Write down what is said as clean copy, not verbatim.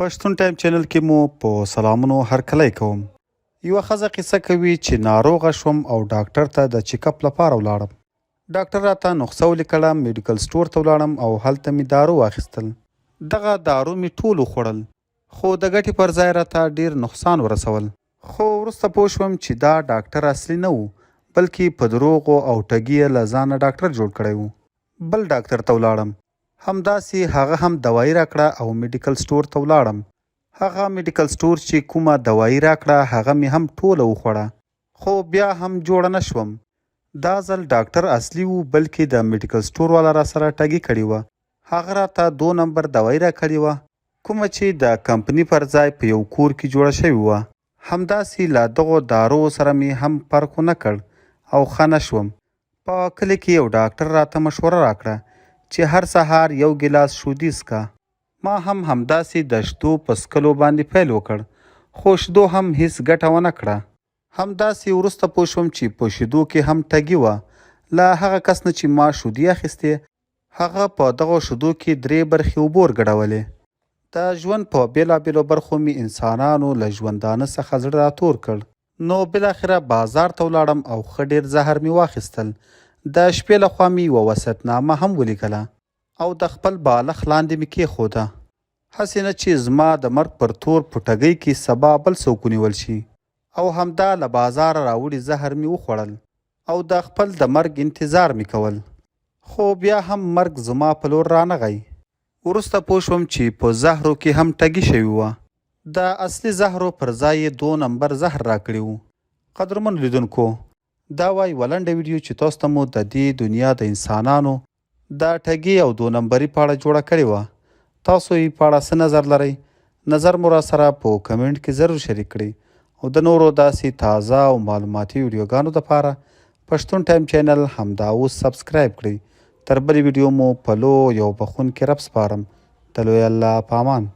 پښتون ټایم چینل کې مو په سلامونو هرکلی کوم. یوه ښځه قصه کوي چې ناروغه شوم او ډاکټر ته د چیک اپ لپاره ولاړم. ډاکټر راته نسخه ولیکله، میډیکل سټور ته ولاړم او هلته مې دارو واخیستل. دغه دارو مې ټول وخوړل، خو د ګټې پر ځای راته ډېر نقصان ورسول. خو وروسته پوه شوم چې دا ډاکټر اصلي نه و، بلکې په دروغو او ټګي یې له ځانه ډاکټر جوړ کړی و. بل ډاکټر ته ولاړم، همداسې هغه هم دوایي راکړه او میډیکل سټور ته ولاړم. هغه میډیکل سټور چې کومه دوایي راکړه هغه مې هم ټوله وخوړه، خو بیا هم جوړه نه شوم. دا ځل ډاکټر اصلي و، بلکې د میډیکل سټور والا را سره ټګي کړې وه. هغه راته 2 نمبر دوایي راکړې وه، کومه چې د کمپنۍ پر ځای په یو کور کې جوړه شوې وه. همداسې له دغو دارو سره مې هم فرق ونه کړ او ښه نه شوم. په کلي کې یو ډاکټر راته مشوره راکړه چې هر سهار یو ګیلاس شودي څښه. ما هم همداسې د شیدو په څښلو باندې پیل وکړ، خو شیدو هم هیڅ ګټه ونه کړه. همداسې وروسته پوه شوم چې په شیدو کې هم ټګي وه. له هغه کس نه چې ما شودي اخیستې، هغه په دغو شیدو کې 3 برخې اوبه ورګډولې. د ژوند په بېلابېلو برخو مې انسانانو له ژوندانه څخه زړه راتور کړ. نو بالاخره بازار ته ولاړم او ښه ډېر زهر مې واخیستل. د شپې لخوا مې یوه وصیتنامه هم ولیکله او د خپل بالښت لاندې مې کېښوده، هسې نه چې زما د مرګ پر تور په ټګۍ کې سبا بل څوک ونیول شي. او همدا له بازاره راوړي زهر مې وخوړل او د خپل د مرګ انتظار مې کول. خو بیا هم مرګ زما په لور رانغی. وروسته پوه شوم چې په زهرو کې هم ټګي شوي وه. د اصلي زهرو پر ځای یې 2 نمبر زهر راکړي وو. قدرمنو لیدونکو، دا وای ولنډه ویډیو چې تاسو ته مو د دې دنیا د انسانانو د ټګي او 2 نمبري په اړه جوړه کړې وه. تاسو یې په اړه څه نظر لرئ؟ نظر مو را سره په کمنټ کې ضرور شریک کړئ او د نورو داسې تازه او معلوماتي ویډیوګانو دپاره پښتون ټایم چینل همدا اوس سبسکرایب کړئ. تر بلې ویډیو مو په لو یو بخښونکي رب سپارم. د لوی الله په امان.